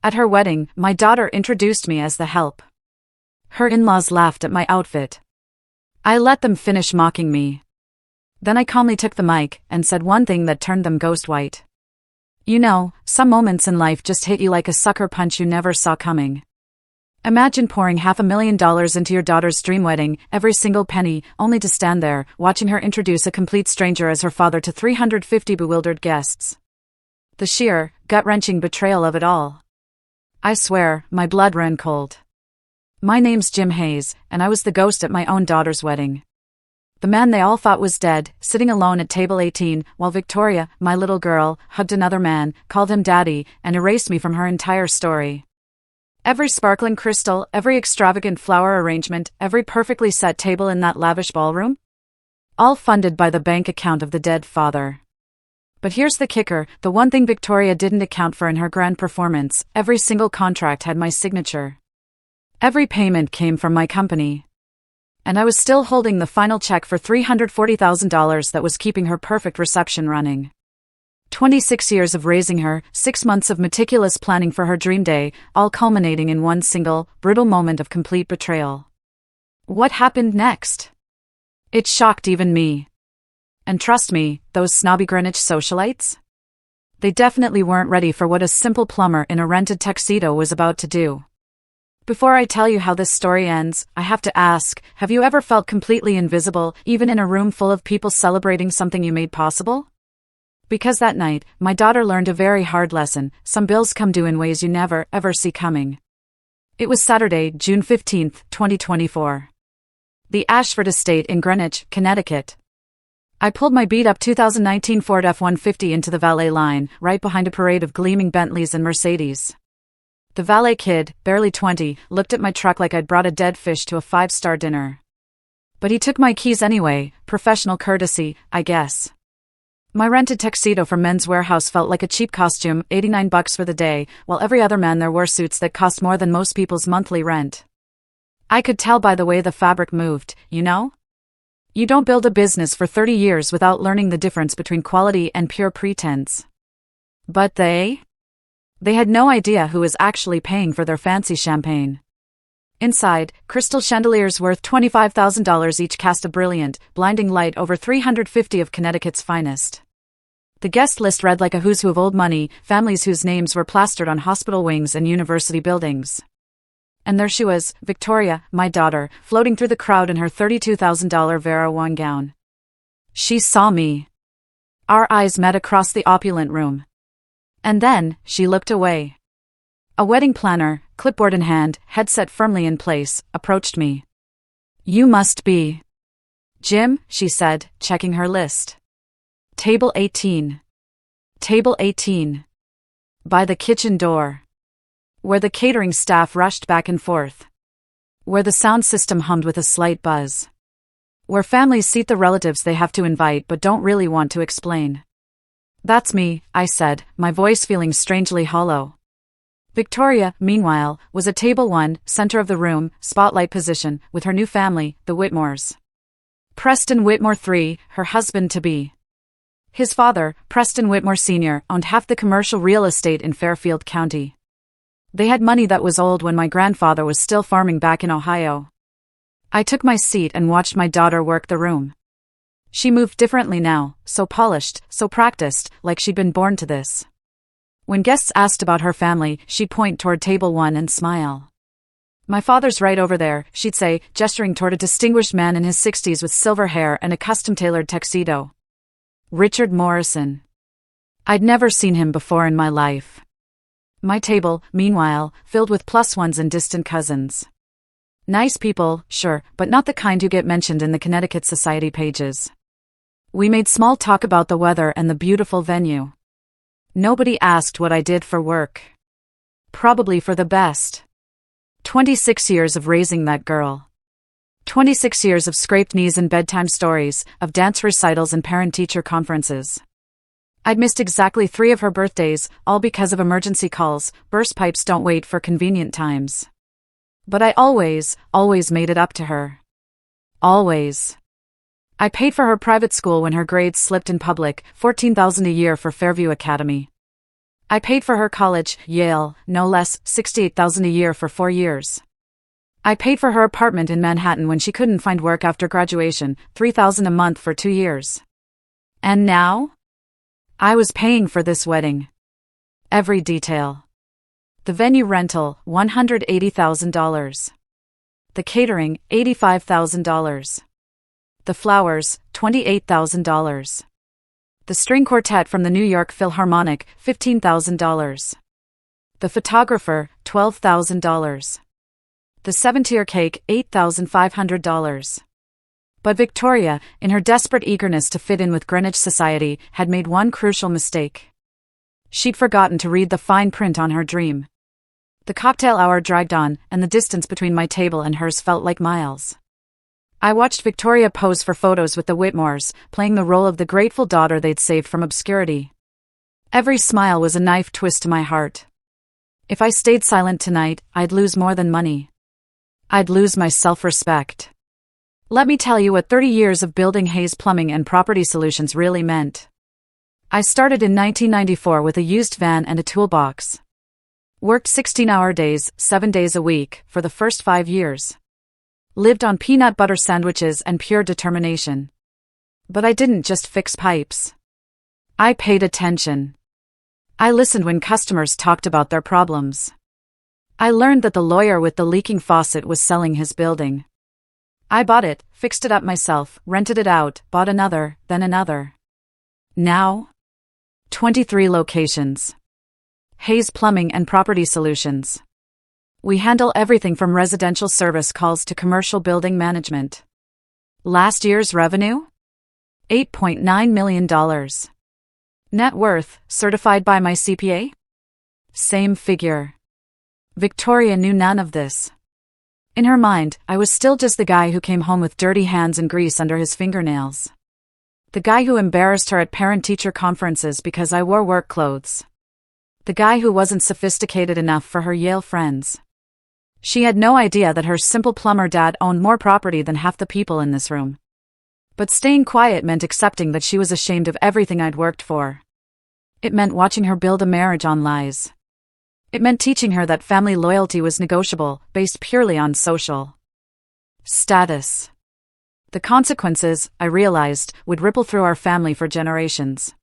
At her wedding, my daughter introduced me as the help. Her in-laws laughed at my outfit. I let them finish mocking me. Then I calmly took the mic and said one thing that turned them ghost white. You know, some moments in life just hit you like a sucker punch you never saw coming. Imagine pouring $500,000 into your daughter's dream wedding, every single penny, only to stand there, watching her introduce a complete stranger as her father to 350 bewildered guests. The sheer, gut-wrenching betrayal of it all. I swear, my blood ran cold. My name's Jim Hayes, and I was the ghost at my own daughter's wedding. The man they all thought was dead, sitting alone at table 18, while Victoria, my little girl, hugged another man, called him daddy, and erased me from her entire story. Every sparkling crystal, every extravagant flower arrangement, every perfectly set table in that lavish ballroom? All funded by the bank account of the dead father. But here's the kicker, the one thing Victoria didn't account for in her grand performance: every single contract had my signature. Every payment came from my company. And I was still holding the final check for $340,000 that was keeping her perfect reception running. 26 years of raising her, 6 months of meticulous planning for her dream day, all culminating in one single, brutal moment of complete betrayal. What happened next? It shocked even me. And trust me, those snobby Greenwich socialites? They definitely weren't ready for what a simple plumber in a rented tuxedo was about to do. Before I tell you how this story ends, I have to ask, have you ever felt completely invisible, even in a room full of people celebrating something you made possible? Because that night, my daughter learned a very hard lesson: some bills come due in ways you never, ever see coming. It was Saturday, June 15, 2024. The Ashford Estate in Greenwich, Connecticut. I pulled my beat-up 2019 Ford F-150 into the valet line, right behind a parade of gleaming Bentleys and Mercedes. The valet kid, barely 20, looked at my truck like I'd brought a dead fish to a 5-star dinner. But he took my keys anyway, professional courtesy, I guess. My rented tuxedo from Men's Warehouse felt like a cheap costume, $89 for the day, while every other man there wore suits that cost more than most people's monthly rent. I could tell by the way the fabric moved, you know? You don't build a business for 30 years without learning the difference between quality and pure pretense. But they had no idea who was actually paying for their fancy champagne. Inside, crystal chandeliers worth $25,000 each cast a brilliant, blinding light over 350 of Connecticut's finest. The guest list read like a who's who of old money, families whose names were plastered on hospital wings and university buildings. And there she was, Victoria, my daughter, floating through the crowd in her $32,000 Vera Wang gown. She saw me. Our eyes met across the opulent room. And then, she looked away. A wedding planner, clipboard in hand, headset firmly in place, approached me. "You must be Jim," she said, checking her list. Table 18. Table 18. By the kitchen door. Where the catering staff rushed back and forth. Where the sound system hummed with a slight buzz. Where families seat the relatives they have to invite but don't really want to explain. "That's me," I said, my voice feeling strangely hollow. Victoria, meanwhile, was at table 1, center of the room, spotlight position, with her new family, the Whitmores. Preston Whitmore III, her husband-to-be. His father, Preston Whitmore Sr., owned half the commercial real estate in Fairfield County. They had money that was old when my grandfather was still farming back in Ohio. I took my seat and watched my daughter work the room. She moved differently now, so polished, so practiced, like she'd been born to this. When guests asked about her family, she'd point toward table 1 and smile. "My father's right over there," she'd say, gesturing toward a distinguished man in his 60s with silver hair and a custom-tailored tuxedo. Richard Morrison. I'd never seen him before in my life. My table, meanwhile, filled with +1s and distant cousins. Nice people, sure, but not the kind who get mentioned in the Connecticut Society pages. We made small talk about the weather and the beautiful venue. Nobody asked what I did for work. Probably for the best. 26 years of raising that girl. 26 years of scraped knees and bedtime stories, of dance recitals and parent-teacher conferences. I'd missed exactly 3 of her birthdays, all because of emergency calls. Burst pipes don't wait for convenient times. But I always made it up to her. Always. I paid for her private school when her grades slipped in public, $14,000 a year for Fairview Academy. I paid for her college, Yale, no less, $68,000 a year for 4 years. I paid for her apartment in Manhattan when she couldn't find work after graduation, $3,000 a month for 2 years. And now? I was paying for this wedding. Every detail. The venue rental, $180,000. The catering, $85,000. The flowers, $28,000. The string quartet from the New York Philharmonic, $15,000. The photographer, $12,000. The 7-tier cake, $8,500. But Victoria, in her desperate eagerness to fit in with Greenwich society, had made one crucial mistake. She'd forgotten to read the fine print on her dream. The cocktail hour dragged on, and the distance between my table and hers felt like miles. I watched Victoria pose for photos with the Whitmores, playing the role of the grateful daughter they'd saved from obscurity. Every smile was a knife twist to my heart. If I stayed silent tonight, I'd lose more than money. I'd lose my self-respect. Let me tell you what 30 years of building Hayes Plumbing and Property Solutions really meant. I started in 1994 with a used van and a toolbox. Worked 16-hour days, 7 days a week, for the first 5 years. Lived on peanut butter sandwiches and pure determination. But I didn't just fix pipes. I paid attention. I listened when customers talked about their problems. I learned that the lawyer with the leaking faucet was selling his building. I bought it, fixed it up myself, rented it out, bought another, then another. Now? 23 locations. Hayes Plumbing and Property Solutions. We handle everything from residential service calls to commercial building management. Last year's revenue? $8.9 million. Net worth, certified by my CPA? Same figure. Victoria knew none of this. In her mind, I was still just the guy who came home with dirty hands and grease under his fingernails. The guy who embarrassed her at parent-teacher conferences because I wore work clothes. The guy who wasn't sophisticated enough for her Yale friends. She had no idea that her simple plumber dad owned more property than half the people in this room. But staying quiet meant accepting that she was ashamed of everything I'd worked for. It meant watching her build a marriage on lies. It meant teaching her that family loyalty was negotiable, based purely on social status. The consequences, I realized, would ripple through our family for generations.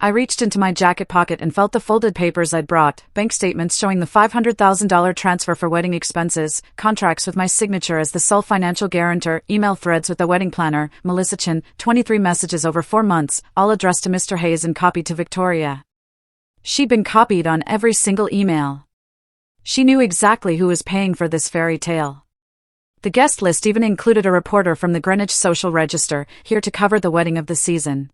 I reached into my jacket pocket and felt the folded papers I'd brought, bank statements showing the $500,000 transfer for wedding expenses, contracts with my signature as the sole financial guarantor, email threads with the wedding planner, Melissa Chin, 23 messages over 4 months, all addressed to Mr. Hayes and copied to Victoria. She'd been copied on every single email. She knew exactly who was paying for this fairy tale. The guest list even included a reporter from the Greenwich Social Register, here to cover the wedding of the season.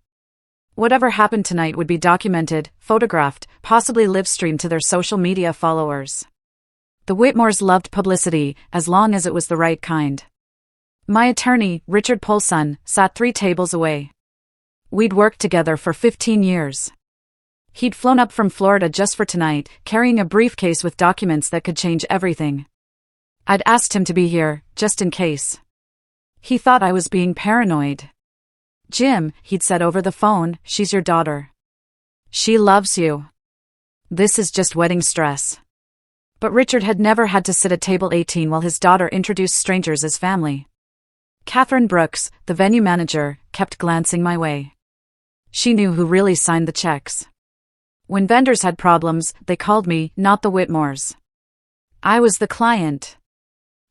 Whatever happened tonight would be documented, photographed, possibly live-streamed to their social media followers. The Whitmores loved publicity, as long as it was the right kind. My attorney, Richard Polson, sat 3 tables away. We'd worked together for 15 years. He'd flown up from Florida just for tonight, carrying a briefcase with documents that could change everything. I'd asked him to be here, just in case. He thought I was being paranoid. Jim, he'd said over the phone, she's your daughter. She loves you. This is just wedding stress. But Richard had never had to sit at table 18 while his daughter introduced strangers as family. Catherine Brooks, the venue manager, kept glancing my way. She knew who really signed the checks. When vendors had problems, they called me, not the Whitmores. I was the client.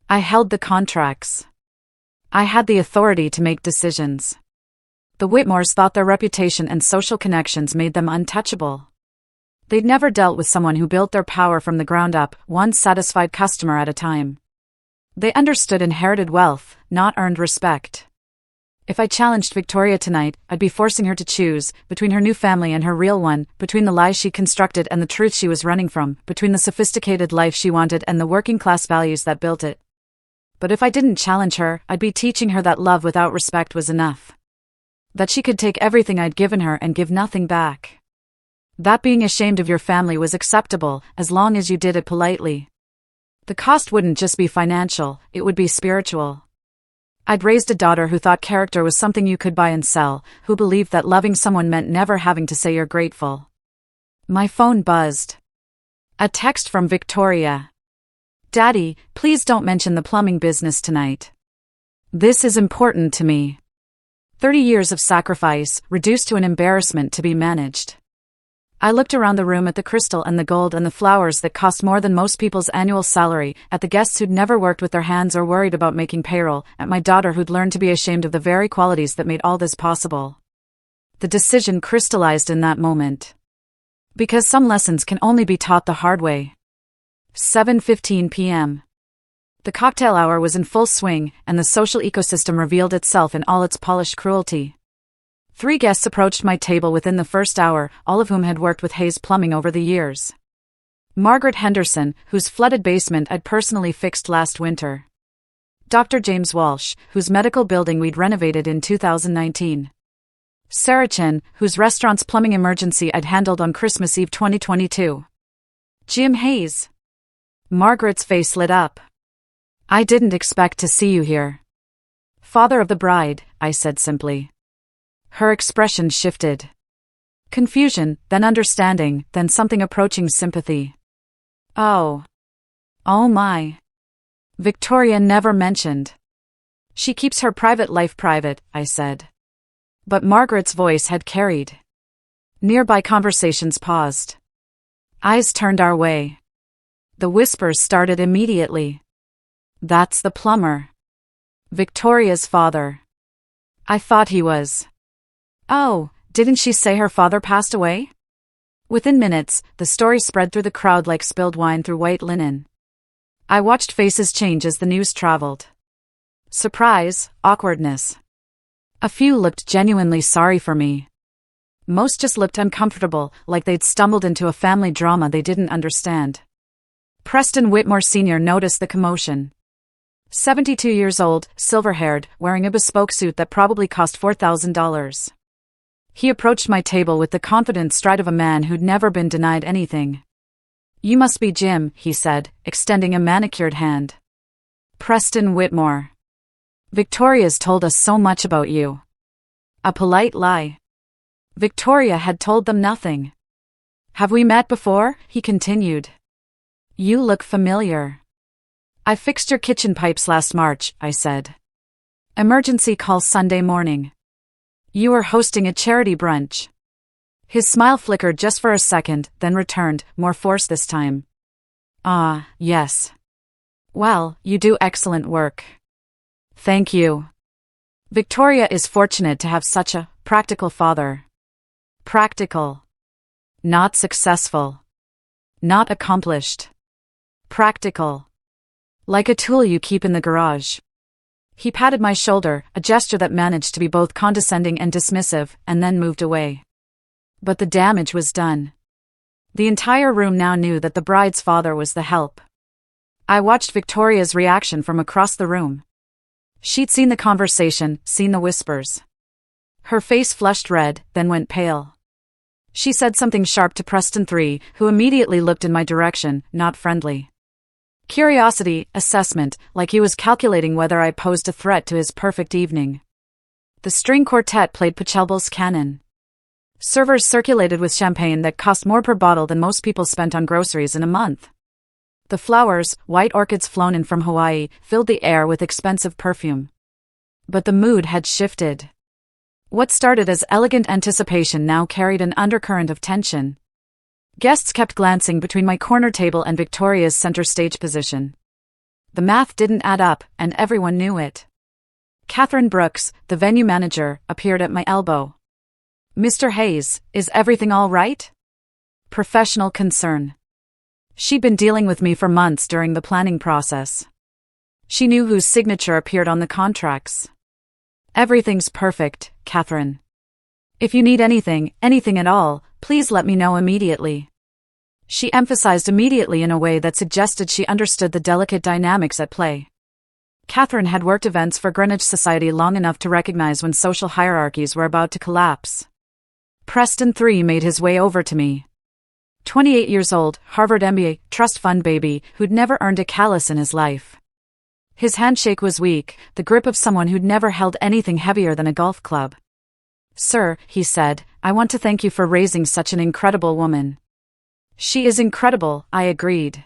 I held the contracts. I had the authority to make decisions. The Whitmores thought their reputation and social connections made them untouchable. They'd never dealt with someone who built their power from the ground up, one satisfied customer at a time. They understood inherited wealth, not earned respect. If I challenged Victoria tonight, I'd be forcing her to choose, between her new family and her real one, between the lies she constructed and the truth she was running from, between the sophisticated life she wanted and the working-class values that built it. But if I didn't challenge her, I'd be teaching her that love without respect was enough. That she could take everything I'd given her and give nothing back. That being ashamed of your family was acceptable, as long as you did it politely. The cost wouldn't just be financial, it would be spiritual. I'd raised a daughter who thought character was something you could buy and sell, who believed that loving someone meant never having to say you're grateful. My phone buzzed. A text from Victoria. Daddy, please don't mention the plumbing business tonight. This is important to me. 30 years of sacrifice, reduced to an embarrassment to be managed. I looked around the room at the crystal and the gold and the flowers that cost more than most people's annual salary, at the guests who'd never worked with their hands or worried about making payroll, at my daughter who'd learned to be ashamed of the very qualities that made all this possible. The decision crystallized in that moment. Because some lessons can only be taught the hard way. 7:15 p.m. The cocktail hour was in full swing, and the social ecosystem revealed itself in all its polished cruelty. 3 guests approached my table within the first hour, all of whom had worked with Hayes Plumbing over the years. Margaret Henderson, whose flooded basement I'd personally fixed last winter. Dr. James Walsh, whose medical building we'd renovated in 2019. Sarah Chen, whose restaurant's plumbing emergency I'd handled on Christmas Eve 2022. Jim Hayes. Margaret's face lit up. I didn't expect to see you here. Father of the bride, I said simply. Her expression shifted. Confusion, then understanding, then something approaching sympathy. Oh. Oh my. Victoria never mentioned. She keeps her private life private, I said. But Margaret's voice had carried. Nearby conversations paused. Eyes turned our way. The whispers started immediately. That's the plumber. Victoria's father. I thought he was. Oh, didn't she say her father passed away? Within minutes, the story spread through the crowd like spilled wine through white linen. I watched faces change as the news traveled. Surprise, awkwardness. A few looked genuinely sorry for me. Most just looked uncomfortable, like they'd stumbled into a family drama they didn't understand. Preston Whitmore Sr. noticed the commotion. 72 years old, silver-haired, wearing a bespoke suit that probably cost $4,000. He approached my table with the confident stride of a man who'd never been denied anything. You must be Jim, he said, extending a manicured hand. Preston Whitmore. Victoria's told us so much about you. A polite lie. Victoria had told them nothing. Have we met before? He continued. You look familiar. I fixed your kitchen pipes last March, I said. Emergency call Sunday morning. You were hosting a charity brunch. His smile flickered just for a second, then returned, more forced this time. Ah, yes. Well, you do excellent work. Thank you. Victoria is fortunate to have such a practical father. Practical. Not successful. Not accomplished. Practical. Like a tool you keep in the garage. He patted my shoulder, a gesture that managed to be both condescending and dismissive, and then moved away. But the damage was done. The entire room now knew that the bride's father was the help. I watched Victoria's reaction from across the room. She'd seen the conversation, seen the whispers. Her face flushed red, then went pale. She said something sharp to Preston III, who immediately looked in my direction, not friendly. Curiosity, assessment, like he was calculating whether I posed a threat to his perfect evening. The string quartet played Pachelbel's canon. Servers circulated with champagne that cost more per bottle than most people spent on groceries in a month. The flowers, white orchids flown in from Hawaii, filled the air with expensive perfume. But the mood had shifted. What started as elegant anticipation now carried an undercurrent of tension. Guests kept glancing between my corner table and Victoria's center stage position. The math didn't add up, and everyone knew it. Catherine Brooks, the venue manager, appeared at my elbow. Mr. Hayes, is everything all right? Professional concern. She'd been dealing with me for months during the planning process. She knew whose signature appeared on the contracts. Everything's perfect, Catherine. If you need anything at all, please let me know immediately. She emphasized immediately in a way that suggested she understood the delicate dynamics at play. Catherine had worked events for Greenwich society long enough to recognize when social hierarchies were about to collapse. Preston III made his way over to me. 28 years old, Harvard MBA, trust fund baby, who'd never earned a callus in his life. His handshake was weak, the grip of someone who'd never held anything heavier than a golf club. Sir, he said, I want to thank you for raising such an incredible woman. She is incredible, I agreed.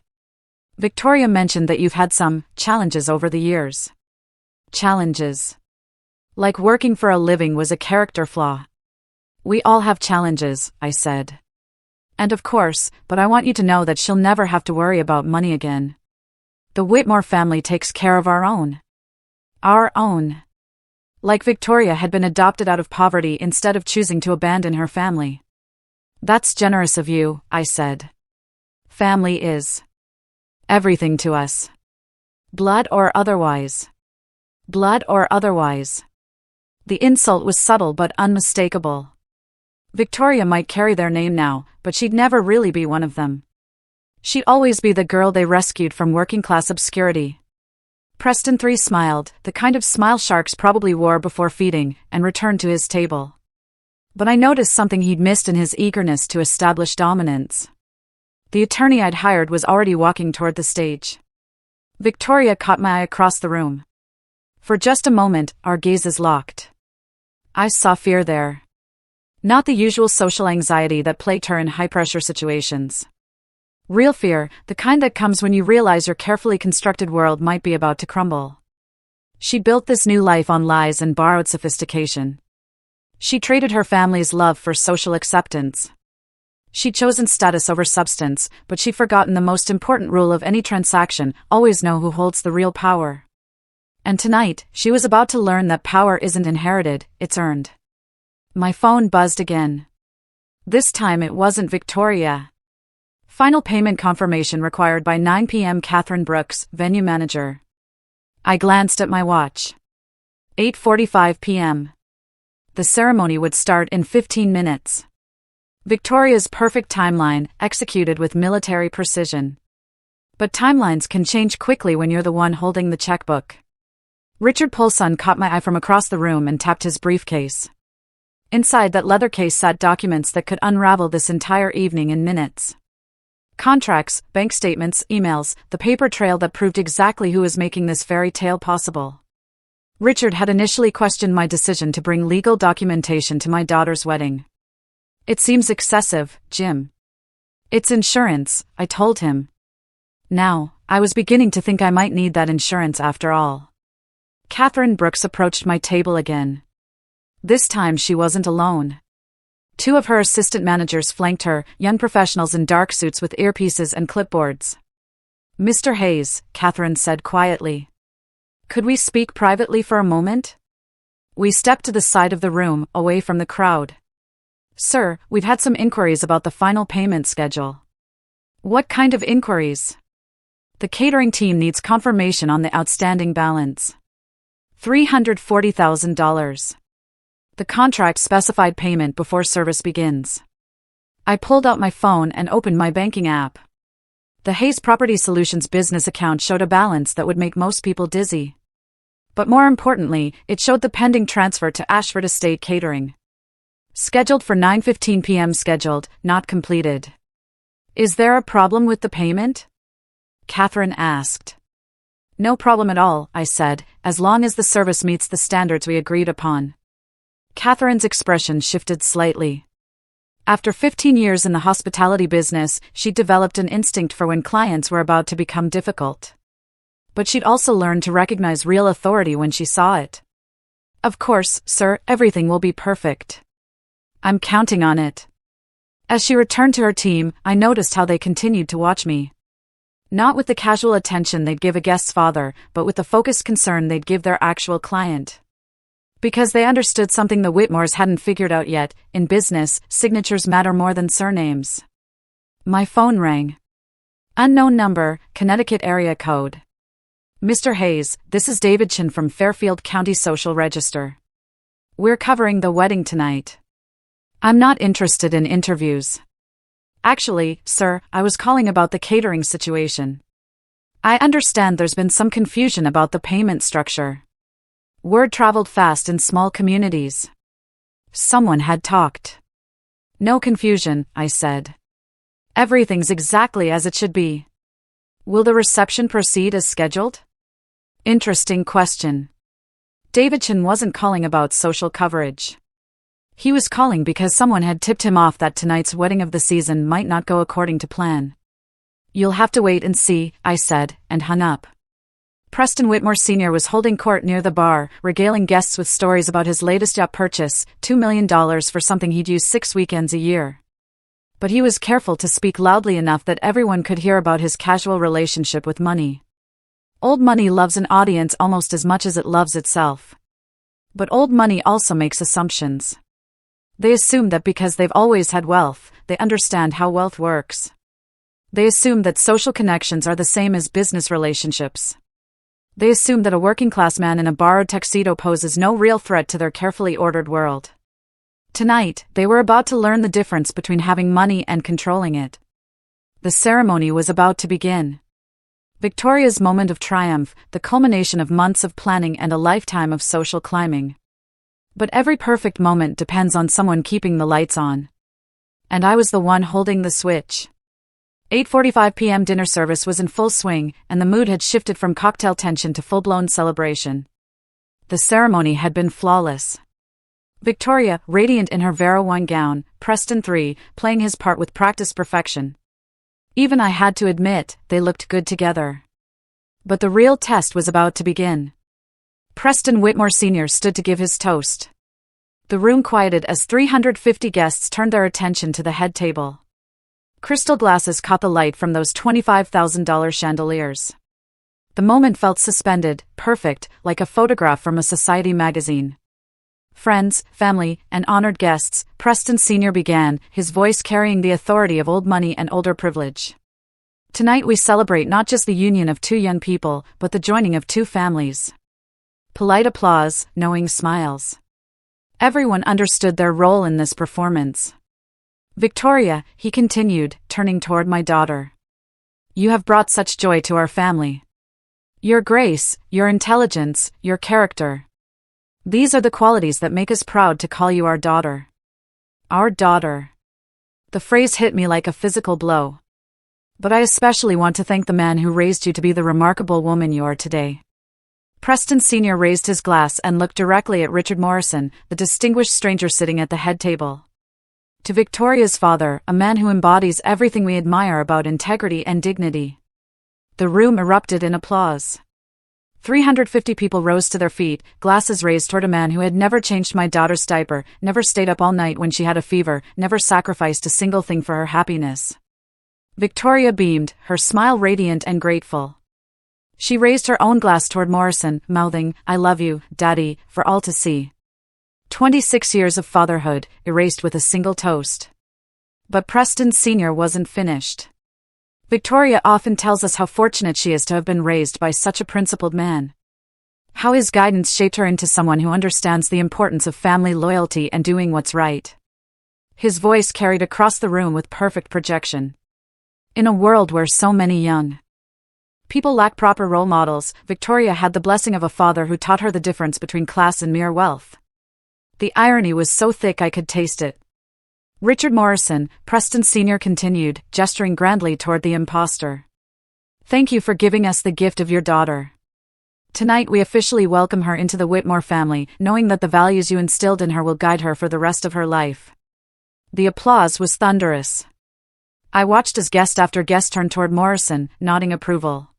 Victoria mentioned that you've had some challenges over the years. Challenges. Like working for a living was a character flaw. We all have challenges, I said. And of course, but I want you to know that she'll never have to worry about money again. The Whitmore family takes care of our own. Our own. Like Victoria had been adopted out of poverty instead of choosing to abandon her family. That's generous of you, I said. Family is everything to us. Blood or otherwise. Blood or otherwise. The insult was subtle but unmistakable. Victoria might carry their name now, but she'd never really be one of them. She'd always be the girl they rescued from working-class obscurity. Preston III smiled, the kind of smile sharks probably wore before feeding, and returned to his table. But I noticed something he'd missed in his eagerness to establish dominance. The attorney I'd hired was already walking toward the stage. Victoria caught my eye across the room. For just a moment, our gazes locked. I saw fear there. Not the usual social anxiety that plagued her in high-pressure situations. Real fear, the kind that comes when you realize your carefully constructed world might be about to crumble. She built this new life on lies and borrowed sophistication. She traded her family's love for social acceptance. She'd chosen status over substance, but she'd forgotten the most important rule of any transaction: always know who holds the real power. And tonight, she was about to learn that power isn't inherited, it's earned. My phone buzzed again. This time it wasn't Victoria. Final payment confirmation required by 9 p.m. Catherine Brooks, venue manager. I glanced at my watch. 8:45 p.m. The ceremony would start in 15 minutes. Victoria's perfect timeline, executed with military precision. But timelines can change quickly when you're the one holding the checkbook. Richard Polson caught my eye from across the room and tapped his briefcase. Inside that leather case sat documents that could unravel this entire evening in minutes. Contracts, bank statements, emails, the paper trail that proved exactly who was making this fairy tale possible. Richard had initially questioned my decision to bring legal documentation to my daughter's wedding. It seems excessive, Jim. It's insurance, I told him. Now, I was beginning to think I might need that insurance after all. Catherine Brooks approached my table again. This time she wasn't alone. Two of her assistant managers flanked her, young professionals in dark suits with earpieces and clipboards. Mr. Hayes, Catherine said quietly. Could we speak privately for a moment? We stepped to the side of the room, away from the crowd. Sir, we've had some inquiries about the final payment schedule. What kind of inquiries? The catering team needs confirmation on the outstanding balance. $340,000. The contract specified payment before service begins. I pulled out my phone and opened my banking app. The Hayes Property Solutions business account showed a balance that would make most people dizzy. But more importantly, it showed the pending transfer to Ashford Estate Catering. Scheduled for 9:15 p.m. Scheduled, not completed. Is there a problem with the payment? Catherine asked. No problem at all, I said, as long as the service meets the standards we agreed upon. Catherine's expression shifted slightly. After 15 years in the hospitality business, she'd developed an instinct for when clients were about to become difficult. But she'd also learned to recognize real authority when she saw it. Of course, sir, everything will be perfect. I'm counting on it. As she returned to her team, I noticed how they continued to watch me. Not with the casual attention they'd give a guest's father, but with the focused concern they'd give their actual client. Because they understood something the Whitmores hadn't figured out yet: in business, signatures matter more than surnames. My phone rang. Unknown number, Connecticut area code. Mr. Hayes, this is David Chin from Fairfield County Social Register. We're covering the wedding tonight. I'm not interested in interviews. Actually, sir, I was calling about the catering situation. I understand there's been some confusion about the payment structure. Word traveled fast in small communities. Someone had talked. No confusion, I said. Everything's exactly as it should be. Will the reception proceed as scheduled? Interesting question. David Chin wasn't calling about social coverage. He was calling because someone had tipped him off that tonight's wedding of the season might not go according to plan. "You'll have to wait and see," I said, and hung up. Preston Whitmore Sr. was holding court near the bar, regaling guests with stories about his latest yacht purchase, $2 million for something he'd use 6 weekends a year. But he was careful to speak loudly enough that everyone could hear about his casual relationship with money. Old money loves an audience almost as much as it loves itself. But old money also makes assumptions. They assume that because they've always had wealth, they understand how wealth works. They assume that social connections are the same as business relationships. They assume that a working-class man in a borrowed tuxedo poses no real threat to their carefully ordered world. Tonight, they were about to learn the difference between having money and controlling it. The ceremony was about to begin. Victoria's moment of triumph, the culmination of months of planning and a lifetime of social climbing. But every perfect moment depends on someone keeping the lights on. And I was the one holding the switch. 8:45 p.m. dinner service was in full swing, and the mood had shifted from cocktail tension to full-blown celebration. The ceremony had been flawless. Victoria, radiant in her Vera 1 gown, Preston 3, playing his part with practiced perfection. Even I had to admit, they looked good together. But the real test was about to begin. Preston Whitmore Sr. stood to give his toast. The room quieted as 350 guests turned their attention to the head table. Crystal glasses caught the light from those $25,000 chandeliers. The moment felt suspended, perfect, like a photograph from a society magazine. "Friends, family, and honored guests," Preston Sr. began, his voice carrying the authority of old money and older privilege. "Tonight we celebrate not just the union of two young people, but the joining of two families." Polite applause, knowing smiles. Everyone understood their role in this performance. "Victoria," he continued, turning toward my daughter. "You have brought such joy to our family. Your grace, your intelligence, your character. These are the qualities that make us proud to call you our daughter." Our daughter. The phrase hit me like a physical blow. But I especially want to thank the man who raised you to be the remarkable woman you are today. Preston Sr. raised his glass and looked directly at Richard Morrison, the distinguished stranger sitting at the head table. "To Victoria's father, a man who embodies everything we admire about integrity and dignity." The room erupted in applause. 350 people rose to their feet, glasses raised toward a man who had never changed my daughter's diaper, never stayed up all night when she had a fever, never sacrificed a single thing for her happiness. Victoria beamed, her smile radiant and grateful. She raised her own glass toward Morrison, mouthing, "I love you, Daddy," for all to see. 26 years of fatherhood, erased with a single toast. But Preston Sr. wasn't finished. Victoria often tells us how fortunate she is to have been raised by such a principled man. How his guidance shaped her into someone who understands the importance of family loyalty and doing what's right. His voice carried across the room with perfect projection. In a world where so many young people lack proper role models, Victoria had the blessing of a father who taught her the difference between class and mere wealth. The irony was so thick I could taste it. "Richard Morrison," Preston Sr. continued, gesturing grandly toward the impostor. "Thank you for giving us the gift of your daughter. Tonight we officially welcome her into the Whitmore family, knowing that the values you instilled in her will guide her for the rest of her life." The applause was thunderous. I watched as guest after guest turned toward Morrison, nodding approval.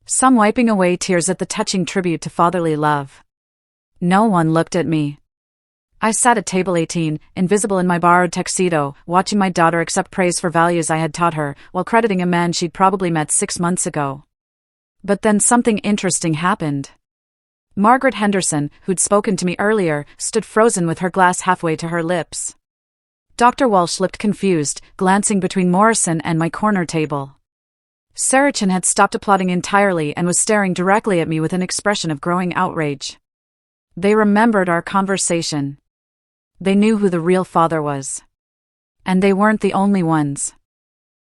Some wiping away tears at the touching tribute to fatherly love. No one looked at me. I sat at table 18, invisible in my borrowed tuxedo, watching my daughter accept praise for values I had taught her, while crediting a man she'd probably met 6 months ago. But then something interesting happened. Margaret Henderson, who'd spoken to me earlier, stood frozen with her glass halfway to her lips. Dr. Walsh looked confused, glancing between Morrison and my corner table. Sarachan had stopped applauding entirely and was staring directly at me with an expression of growing outrage. They remembered our conversation. They knew who the real father was. And they weren't the only ones.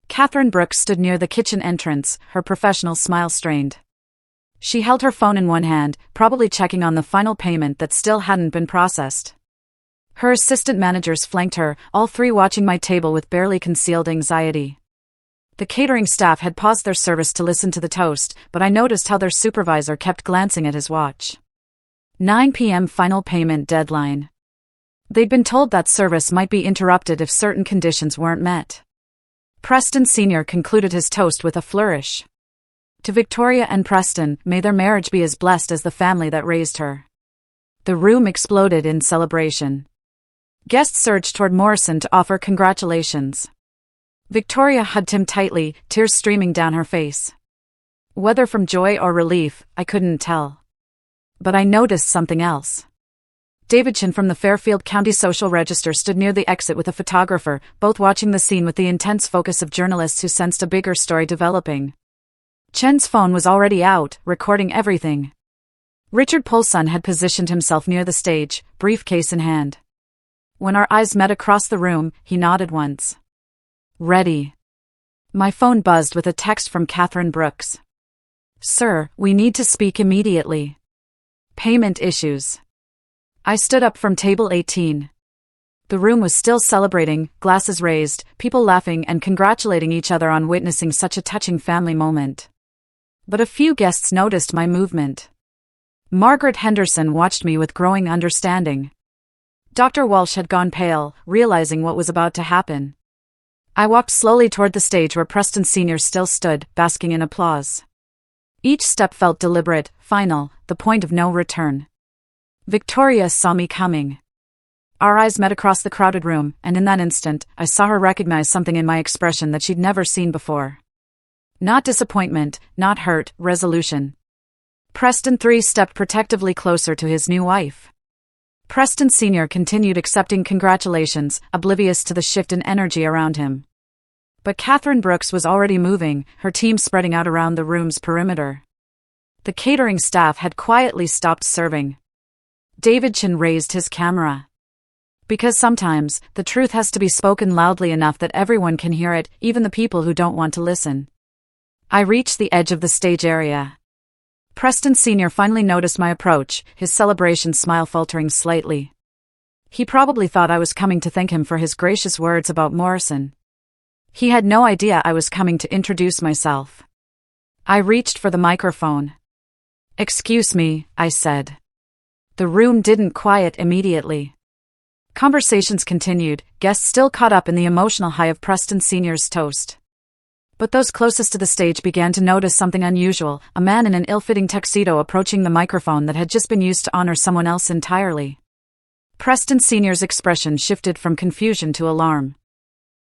Catherine Brooks stood near the kitchen entrance, her professional smile strained. She held her phone in one hand, probably checking on the final payment that still hadn't been processed. Her assistant managers flanked her, all three watching my table with barely concealed anxiety. The catering staff had paused their service to listen to the toast, but I noticed how their supervisor kept glancing at his watch. 9 p.m. final payment deadline. They'd been told that service might be interrupted if certain conditions weren't met. Preston Sr. concluded his toast with a flourish. To Victoria and Preston, may their marriage be as blessed as the family that raised her. The room exploded in celebration. Guests surged toward Morrison to offer congratulations. Victoria hugged him tightly, tears streaming down her face. Whether from joy or relief, I couldn't tell. But I noticed something else. Davidson from the Fairfield County Social Register stood near the exit with a photographer, both watching the scene with the intense focus of journalists who sensed a bigger story developing. Chen's phone was already out, recording everything. Richard Polson had positioned himself near the stage, briefcase in hand. When our eyes met across the room, he nodded once. Ready. My phone buzzed with a text from Catherine Brooks. Sir, we need to speak immediately. Payment issues. I stood up from table 18. The room was still celebrating, glasses raised, people laughing and congratulating each other on witnessing such a touching family moment. But a few guests noticed my movement. Margaret Henderson watched me with growing understanding. Dr. Walsh had gone pale, realizing what was about to happen. I walked slowly toward the stage where Preston Sr. still stood, basking in applause. Each step felt deliberate, final, the point of no return. Victoria saw me coming. Our eyes met across the crowded room, and in that instant, I saw her recognize something in my expression that she'd never seen before. Not disappointment, not hurt, resolution. Preston III stepped protectively closer to his new wife. Preston Sr. continued accepting congratulations, oblivious to the shift in energy around him. But Catherine Brooks was already moving, her team spreading out around the room's perimeter. The catering staff had quietly stopped serving. Davidson raised his camera. Because sometimes, the truth has to be spoken loudly enough that everyone can hear it, even the people who don't want to listen. I reached the edge of the stage area. Preston Sr. finally noticed my approach, his celebration smile faltering slightly. He probably thought I was coming to thank him for his gracious words about Morrison. He had no idea I was coming to introduce myself. I reached for the microphone. Excuse me, I said. The room didn't quiet immediately. Conversations continued, guests still caught up in the emotional high of Preston Sr.'s toast. But those closest to the stage began to notice something unusual, a man in an ill-fitting tuxedo approaching the microphone that had just been used to honor someone else entirely. Preston Sr.'s expression shifted from confusion to alarm.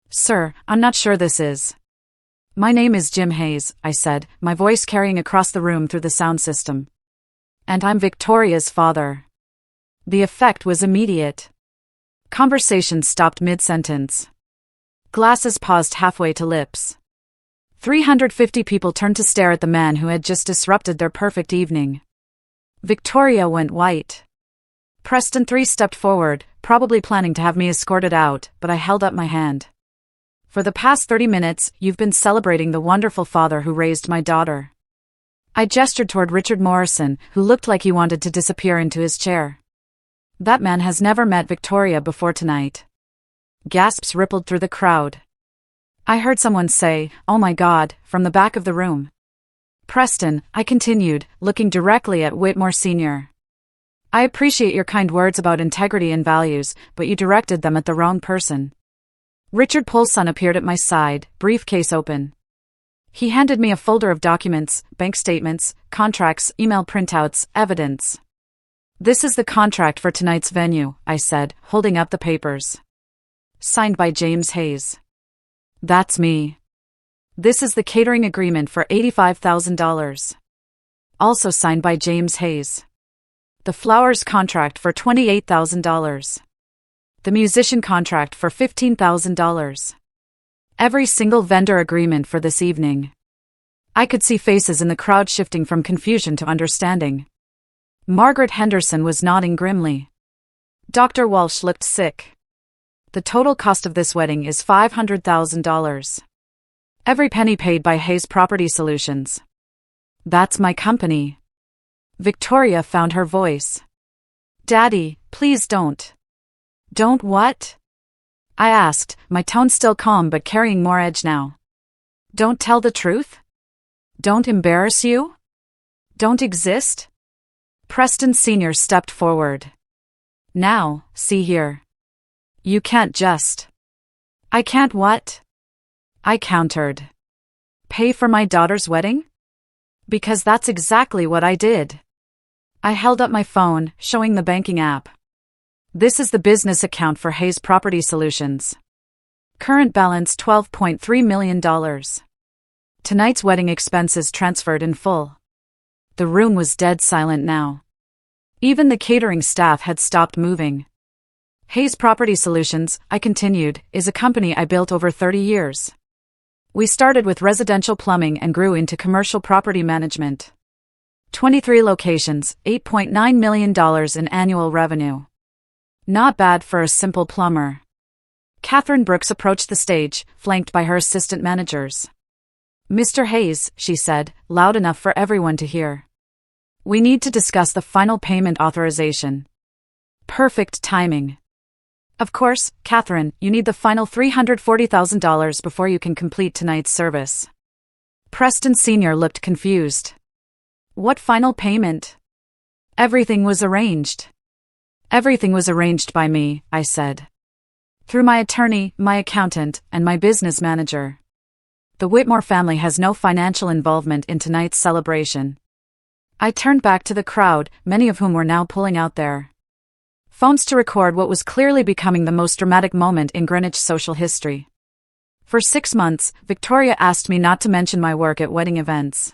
Sir, I'm not sure this is. My name is Jim Hayes, I said, my voice carrying across the room through the sound system. And I'm Victoria's father. The effect was immediate. Conversation stopped mid-sentence. Glasses paused halfway to lips. 350 people turned to stare at the man who had just disrupted their perfect evening. Victoria went white. Preston III stepped forward, probably planning to have me escorted out, but I held up my hand. For the past 30 minutes, you've been celebrating the wonderful father who raised my daughter. I gestured toward Richard Morrison, who looked like he wanted to disappear into his chair. That man has never met Victoria before tonight. Gasps rippled through the crowd. I heard someone say, "Oh my God," from the back of the room. Preston, I continued, looking directly at Whitmore Sr. I appreciate your kind words about integrity and values, but you directed them at the wrong person. Richard Polson appeared at my side, briefcase open. He handed me a folder of documents, bank statements, contracts, email printouts, evidence. This is the contract for tonight's venue, I said, holding up the papers. Signed by James Hayes. That's me. This is the catering agreement for $85,000. Also signed by James Hayes. The flowers contract for $28,000. The musician contract for $15,000. Every single vendor agreement for this evening. I could see faces in the crowd shifting from confusion to understanding. Margaret Henderson was nodding grimly. Dr. Walsh looked sick. The total cost of this wedding is $500,000. Every penny paid by Hayes Property Solutions. That's my company. Victoria found her voice. Daddy, please don't. Don't what? I asked, my tone still calm but carrying more edge now. Don't tell the truth? Don't embarrass you? Don't exist? Preston Sr. stepped forward. Now, see here. You can't just. I can't what? I countered. Pay for my daughter's wedding? Because that's exactly what I did. I held up my phone, showing the banking app. This is the business account for Hayes Property Solutions. Current balance $12.3 million. Tonight's wedding expenses transferred in full. The room was dead silent now. Even the catering staff had stopped moving. Hayes Property Solutions, I continued, is a company I built over 30 years. We started with residential plumbing and grew into commercial property management. 23 locations, $8.9 million in annual revenue. Not bad for a simple plumber. Catherine Brooks approached the stage, flanked by her assistant managers. Mr. Hayes, she said, loud enough for everyone to hear. We need to discuss the final payment authorization. Perfect timing. Of course, Catherine, you need the final $340,000 before you can complete tonight's service. Preston Sr. looked confused. What final payment? Everything was arranged. Everything was arranged by me, I said. Through my attorney, my accountant, and my business manager. The Whitmore family has no financial involvement in tonight's celebration. I turned back to the crowd, many of whom were now pulling out their phones to record what was clearly becoming the most dramatic moment in Greenwich social history. For 6 months, Victoria asked me not to mention my work at wedding events.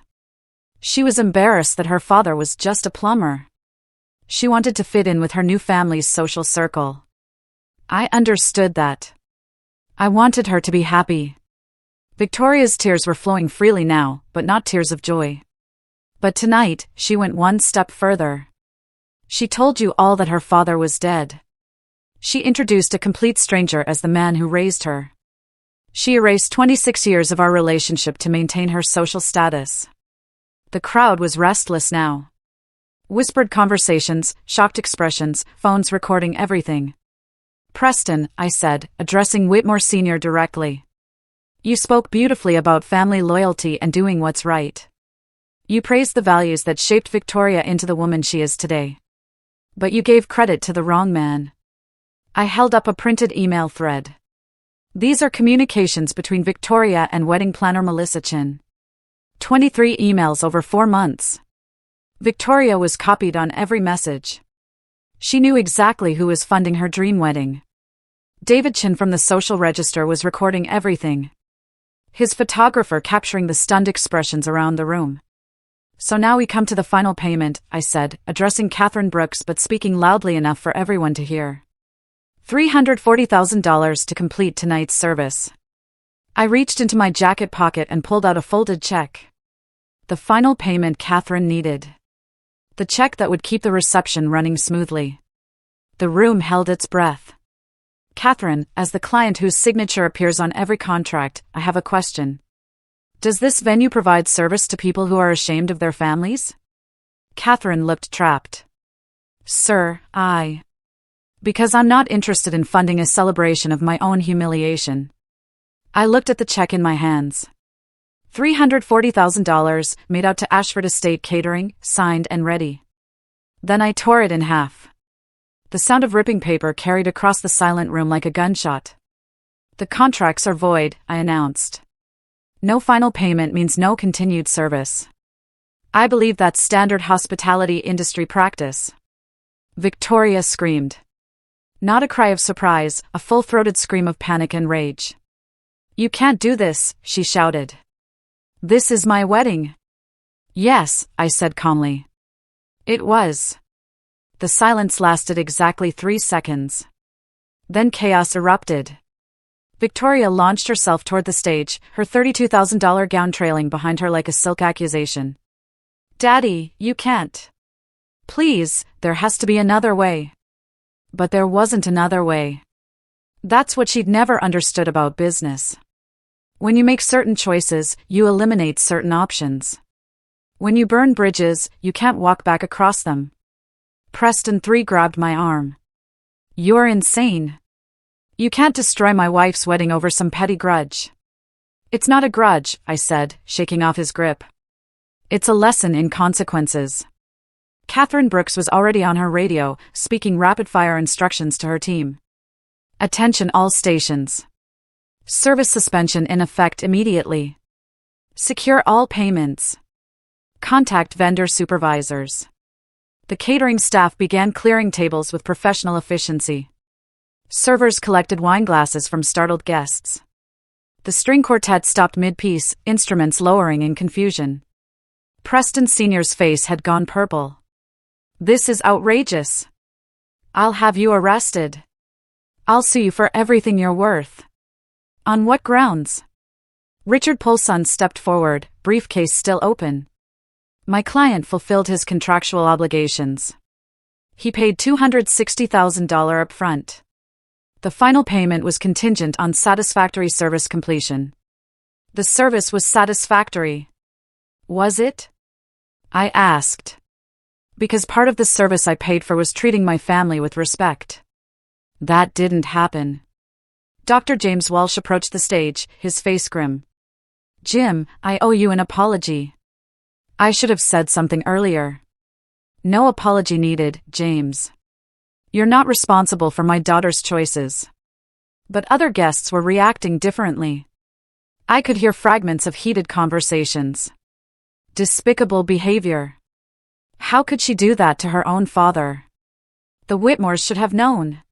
She was embarrassed that her father was just a plumber. She wanted to fit in with her new family's social circle. I understood that. I wanted her to be happy. Victoria's tears were flowing freely now, but not tears of joy. But tonight, she went one step further. She told you all that her father was dead. She introduced a complete stranger as the man who raised her. She erased 26 years of our relationship to maintain her social status. The crowd was restless now. Whispered conversations, shocked expressions, phones recording everything. Preston, I said, addressing Whitmore Sr. directly. You spoke beautifully about family loyalty and doing what's right. You praised the values that shaped Victoria into the woman she is today. But you gave credit to the wrong man. I held up a printed email thread. These are communications between Victoria and wedding planner Melissa Chin. 23 emails over 4 months. Victoria was copied on every message. She knew exactly who was funding her dream wedding. David Chin from the Social Register was recording everything. His photographer capturing the stunned expressions around the room. So now we come to the final payment, I said, addressing Catherine Brooks but speaking loudly enough for everyone to hear. $340,000 to complete tonight's service. I reached into my jacket pocket and pulled out a folded check. The final payment Catherine needed. The check that would keep the reception running smoothly. The room held its breath. Catherine, as the client whose signature appears on every contract, I have a question. Does this venue provide service to people who are ashamed of their families? Catherine looked trapped. Sir, because I'm not interested in funding a celebration of my own humiliation. I looked at the check in my hands. $340,000, made out to Ashford Estate Catering, signed and ready. Then I tore it in half. The sound of ripping paper carried across the silent room like a gunshot. The contracts are void, I announced. No final payment means no continued service. I believe that's standard hospitality industry practice. Victoria screamed. Not a cry of surprise, a full-throated scream of panic and rage. You can't do this, she shouted. This is my wedding. Yes, I said calmly. It was. The silence lasted exactly 3 seconds. Then chaos erupted. Victoria launched herself toward the stage, her $32,000 gown trailing behind her like a silk accusation. Daddy, you can't. Please, there has to be another way. But there wasn't another way. That's what she'd never understood about business. When you make certain choices, you eliminate certain options. When you burn bridges, you can't walk back across them. Preston 3 grabbed my arm. You're insane. You can't destroy my wife's wedding over some petty grudge. It's not a grudge, I said, shaking off his grip. It's a lesson in consequences. Catherine Brooks was already on her radio, speaking rapid-fire instructions to her team. Attention all stations. Service suspension in effect immediately. Secure all payments. Contact vendor supervisors. The catering staff began clearing tables with professional efficiency. Servers collected wine glasses from startled guests. The string quartet stopped mid-piece, instruments lowering in confusion. Preston Sr.'s face had gone purple. "This is outrageous. I'll have you arrested. I'll sue you for everything you're worth." "On what grounds?" Richard Polson stepped forward, briefcase still open. "My client fulfilled his contractual obligations. He paid $260,000 up front. The final payment was contingent on satisfactory service completion." "The service was satisfactory. Was it?" I asked. "Because part of the service I paid for was treating my family with respect." "That didn't happen." Dr. James Walsh approached the stage, his face grim. "Jim, I owe you an apology. I should have said something earlier." "No apology needed, James. You're not responsible for my daughter's choices." But other guests were reacting differently. I could hear fragments of heated conversations. Despicable behavior. How could she do that to her own father? The Whitmores should have known.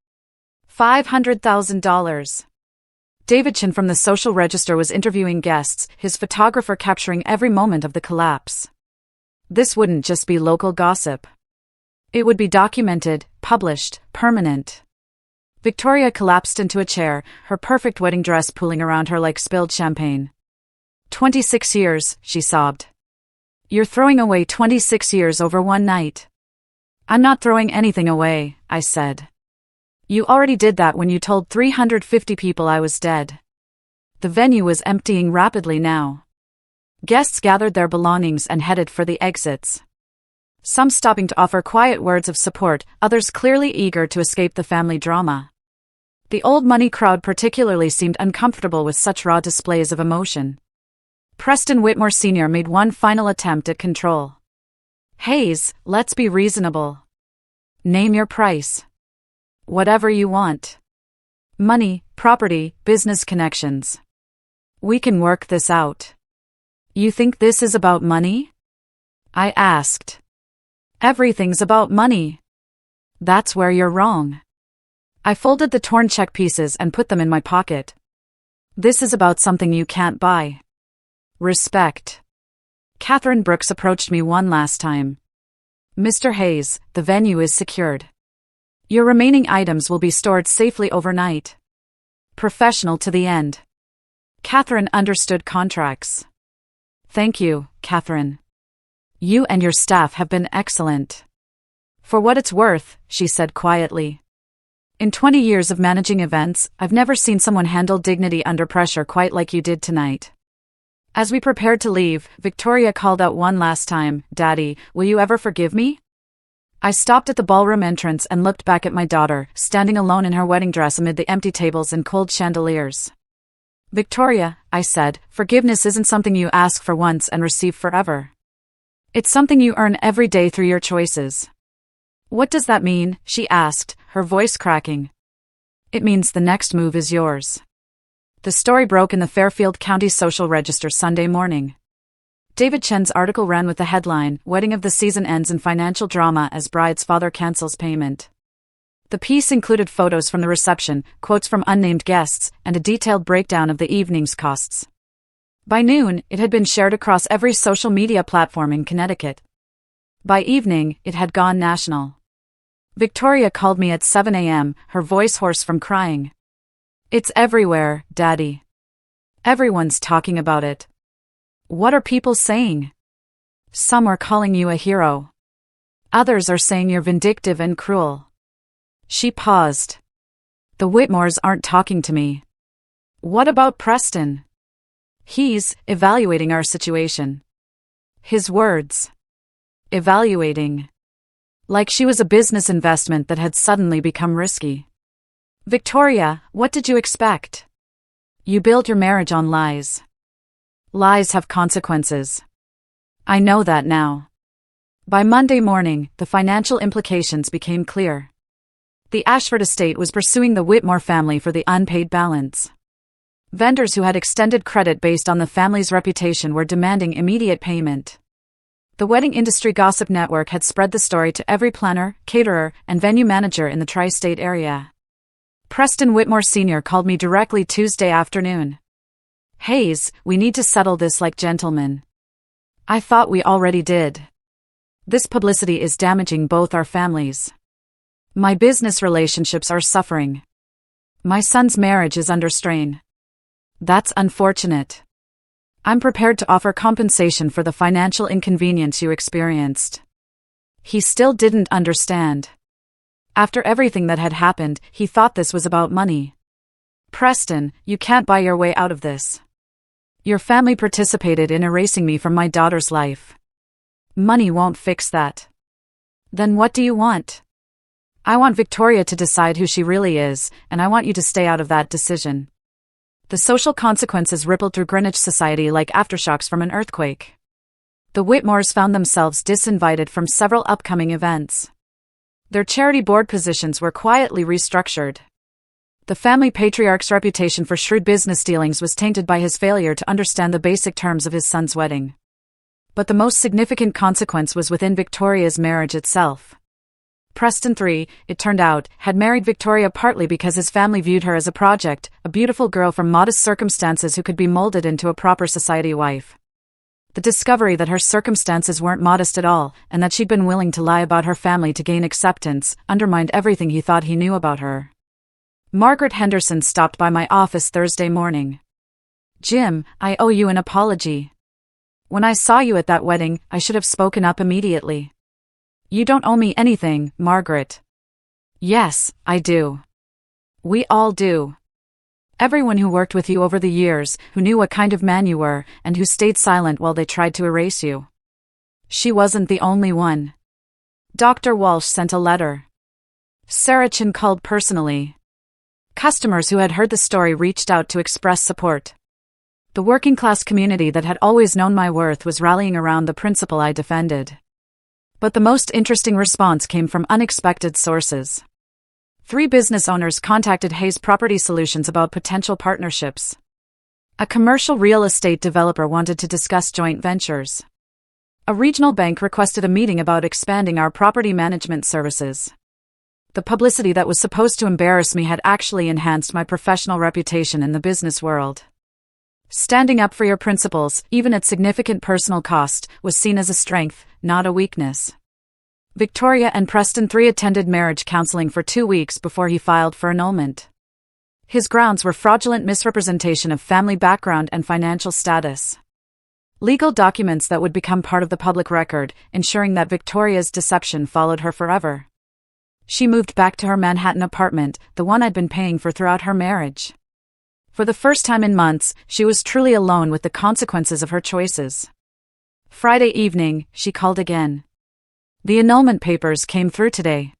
$500,000. Davidson from the Social Register was interviewing guests, his photographer capturing every moment of the collapse. This wouldn't just be local gossip. It would be documented, published, permanent. Victoria collapsed into a chair, her perfect wedding dress pooling around her like spilled champagne. 26 years, she sobbed. "You're throwing away 26 years over one night." "I'm not throwing anything away," I said. "You already did that when you told 350 people I was dead." The venue was emptying rapidly now. Guests gathered their belongings and headed for the exits. Some stopping to offer quiet words of support, others clearly eager to escape the family drama. The old money crowd particularly seemed uncomfortable with such raw displays of emotion. Preston Whitmore Sr. made one final attempt at control. "Hayes, let's be reasonable. Name your price. Whatever you want. Money, property, business connections. We can work this out." "You think this is about money?" I asked. "Everything's about money." "That's where you're wrong." I folded the torn check pieces and put them in my pocket. "This is about something you can't buy. Respect." Catherine Brooks approached me one last time. "Mr. Hayes, the venue is secured. Your remaining items will be stored safely overnight." Professional to the end. Catherine understood contracts. "Thank you, Catherine. You and your staff have been excellent." "For what it's worth," she said quietly. "In 20 years of managing events, I've never seen someone handle dignity under pressure quite like you did tonight." As we prepared to leave, Victoria called out one last time, "Daddy, will you ever forgive me?" I stopped at the ballroom entrance and looked back at my daughter, standing alone in her wedding dress amid the empty tables and cold chandeliers. "Victoria," I said, "forgiveness isn't something you ask for once and receive forever. It's something you earn every day through your choices." "What does that mean?" she asked, her voice cracking. "It means the next move is yours." The story broke in the Fairfield County Social Register Sunday morning. David Chen's article ran with the headline, "Wedding of the Season Ends in Financial Drama as Bride's Father Cancels Payment." The piece included photos from the reception, quotes from unnamed guests, and a detailed breakdown of the evening's costs. By noon, it had been shared across every social media platform in Connecticut. By evening, it had gone national. Victoria called me at 7 a.m., her voice hoarse from crying. "It's everywhere, Daddy. Everyone's talking about it." "What are people saying?" "Some are calling you a hero. Others are saying you're vindictive and cruel." She paused. "The Whitmores aren't talking to me." "What about Preston?" "He's evaluating our situation." His words. Evaluating. Like she was a business investment that had suddenly become risky. "Victoria, what did you expect? You built your marriage on lies. Lies have consequences. I know that now." By Monday morning, the financial implications became clear. The Ashford estate was pursuing the Whitmore family for the unpaid balance. Vendors who had extended credit based on the family's reputation were demanding immediate payment. The wedding industry gossip network had spread the story to every planner, caterer, and venue manager in the tri-state area. Preston Whitmore Sr. called me directly Tuesday afternoon. "Hayes, we need to settle this like gentlemen." "I thought we already did. This publicity is damaging both our families. My business relationships are suffering. My son's marriage is under strain." "That's unfortunate. I'm prepared to offer compensation for the financial inconvenience you experienced." He still didn't understand. After everything that had happened, he thought this was about money. "Preston, you can't buy your way out of this. Your family participated in erasing me from my daughter's life. Money won't fix that." "Then what do you want?" "I want Victoria to decide who she really is, and I want you to stay out of that decision." The social consequences rippled through Greenwich society like aftershocks from an earthquake. The Whitmores found themselves disinvited from several upcoming events. Their charity board positions were quietly restructured. The family patriarch's reputation for shrewd business dealings was tainted by his failure to understand the basic terms of his son's wedding. But the most significant consequence was within Victoria's marriage itself. Preston III, it turned out, had married Victoria partly because his family viewed her as a project, a beautiful girl from modest circumstances who could be molded into a proper society wife. The discovery that her circumstances weren't modest at all, and that she'd been willing to lie about her family to gain acceptance, undermined everything he thought he knew about her. Margaret Henderson stopped by my office Thursday morning. "Jim, I owe you an apology. When I saw you at that wedding, I should have spoken up immediately." "You don't owe me anything, Margaret." "Yes, I do. We all do. Everyone who worked with you over the years, who knew what kind of man you were, and who stayed silent while they tried to erase you." She wasn't the only one. Dr. Walsh sent a letter. Sarah Chin called personally. Customers who had heard the story reached out to express support. The working-class community that had always known my worth was rallying around the principle I defended. But the most interesting response came from unexpected sources. 3 business owners contacted Hayes Property Solutions about potential partnerships. A commercial real estate developer wanted to discuss joint ventures. A regional bank requested a meeting about expanding our property management services. The publicity that was supposed to embarrass me had actually enhanced my professional reputation in the business world. Standing up for your principles, even at significant personal cost, was seen as a strength, not a weakness. Victoria and Preston III attended marriage counseling for 2 weeks before he filed for annulment. His grounds were fraudulent misrepresentation of family background and financial status. Legal documents that would become part of the public record, ensuring that Victoria's deception followed her forever. She moved back to her Manhattan apartment, the one I'd been paying for throughout her marriage. For the first time in months, she was truly alone with the consequences of her choices. Friday evening, she called again. "The annulment papers came through today."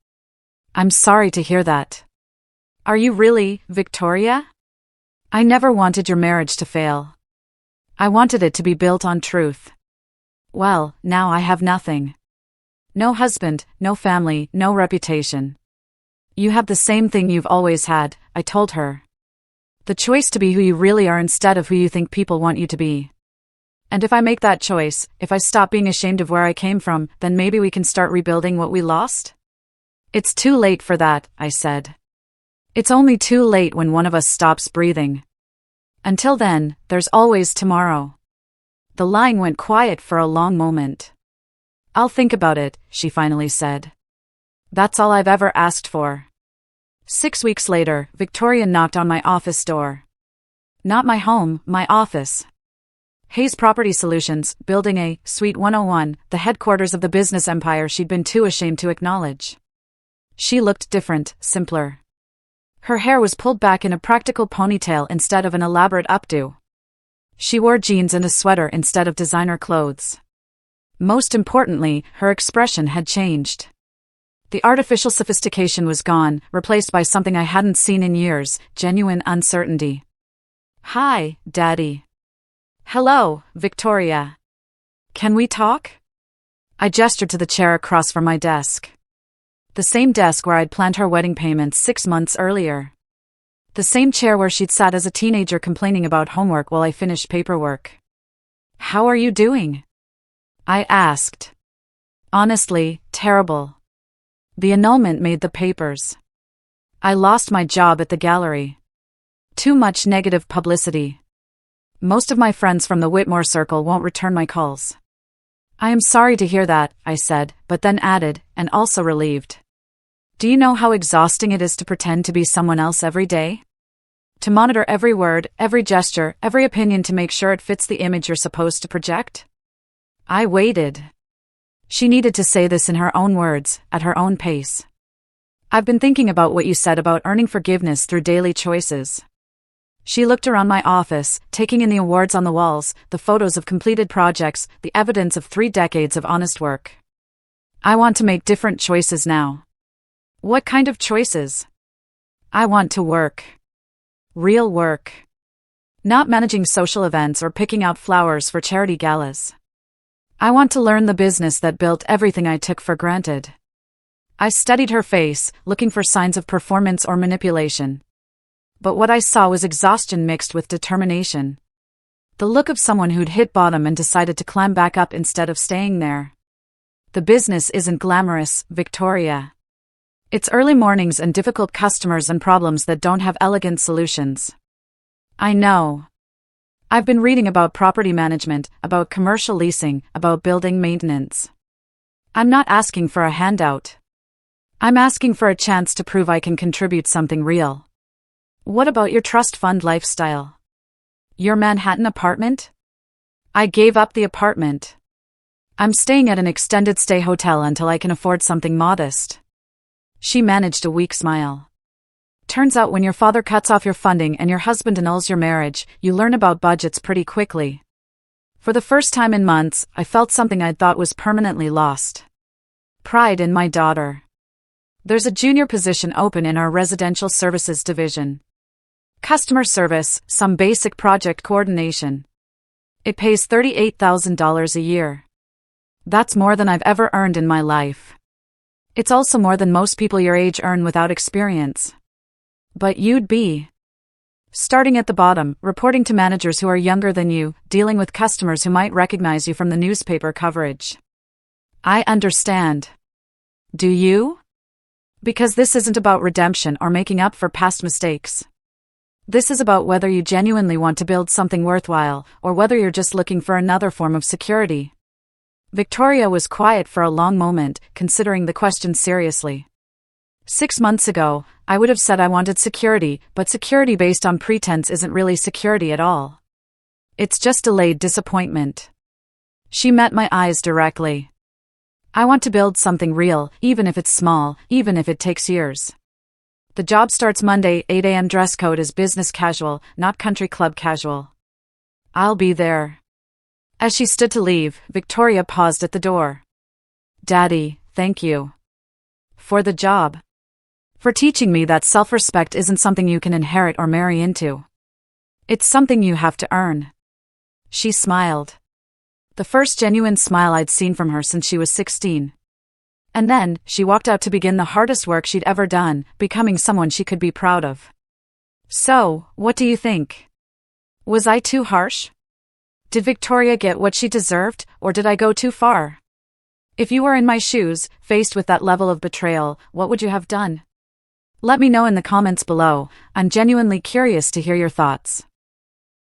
"I'm sorry to hear that." "Are you really, Victoria?" "I never wanted your marriage to fail. I wanted it to be built on truth. Well, now I have nothing. No husband, no family, no reputation." "You have the same thing you've always had," I told her. "The choice to be who you really are instead of who you think people want you to be. And if I make that choice, if I stop being ashamed of where I came from, then maybe we can start rebuilding what we lost?" "It's too late for that," I said. "It's only too late when one of us stops breathing. Until then, there's always tomorrow." The line went quiet for a long moment. "I'll think about it," she finally said. "That's all I've ever asked for." 6 weeks later, Victoria knocked on my office door. Not my home, my office. Hayes Property Solutions, Building A, Suite 101, the headquarters of the business empire she'd been too ashamed to acknowledge. She looked different, simpler. Her hair was pulled back in a practical ponytail instead of an elaborate updo. She wore jeans and a sweater instead of designer clothes. Most importantly, her expression had changed. The artificial sophistication was gone, replaced by something I hadn't seen in years, genuine uncertainty. "Hi, Daddy." "Hello, Victoria. Can we talk?" I gestured to the chair across from my desk. The same desk where I'd planned her wedding payments 6 months earlier. The same chair where she'd sat as a teenager complaining about homework while I finished paperwork. "How are you doing?" I asked. "Honestly, terrible. The annulment made the papers. I lost my job at the gallery. Too much negative publicity. Most of my friends from the Whitmore circle won't return my calls." "I am sorry to hear that," I said, but then added, and also relieved. "Do you know how exhausting it is to pretend to be someone else every day? To monitor every word, every gesture, every opinion to make sure it fits the image you're supposed to project?" I waited. She needed to say this in her own words, at her own pace. "I've been thinking about what you said about earning forgiveness through daily choices." She looked around my office, taking in the awards on the walls, the photos of completed projects, the evidence of 3 decades of honest work. "I want to make different choices now." "What kind of choices?" "I want to work. Real work. Not managing social events or picking out flowers for charity galas. I want to learn the business that built everything I took for granted." I studied her face, looking for signs of performance or manipulation. But what I saw was exhaustion mixed with determination. The look of someone who'd hit bottom and decided to climb back up instead of staying there. "The business isn't glamorous, Victoria. It's early mornings and difficult customers and problems that don't have elegant solutions." "I know. I've been reading about property management, about commercial leasing, about building maintenance. I'm not asking for a handout. I'm asking for a chance to prove I can contribute something real." "What about your trust fund lifestyle? Your Manhattan apartment?" "I gave up the apartment. I'm staying at an extended stay hotel until I can afford something modest." She managed a weak smile. "Turns out when your father cuts off your funding and your husband annuls your marriage, you learn about budgets pretty quickly." For the first time in months, I felt something I'd thought was permanently lost. Pride in my daughter. "There's a junior position open in our residential services division. Customer service, some basic project coordination. It pays $38,000 a year. That's more than I've ever earned in my life. It's also more than most people your age earn without experience. But you'd be starting at the bottom, reporting to managers who are younger than you, dealing with customers who might recognize you from the newspaper coverage." "I understand. Do you? Because this isn't about redemption or making up for past mistakes. This is about whether you genuinely want to build something worthwhile, or whether you're just looking for another form of security." Victoria was quiet for a long moment, considering the question seriously. 6 months ago, I would have said I wanted security, but security based on pretense isn't really security at all. It's just delayed disappointment. She met my eyes directly. "I want to build something real, even if it's small, even if it takes years. The job starts Monday, 8 a.m. Dress code is business casual, not country club casual. I'll be there." As she stood to leave, Victoria paused at the door. "Daddy, thank you. For the job. For teaching me that self-respect isn't something you can inherit or marry into. It's something you have to earn." She smiled. The first genuine smile I'd seen from her since she was 16. And then, she walked out to begin the hardest work she'd ever done, becoming someone she could be proud of. "So, what do you think? Was I too harsh? Did Victoria get what she deserved, or did I go too far? If you were in my shoes, faced with that level of betrayal, what would you have done? Let me know in the comments below. I'm genuinely curious to hear your thoughts.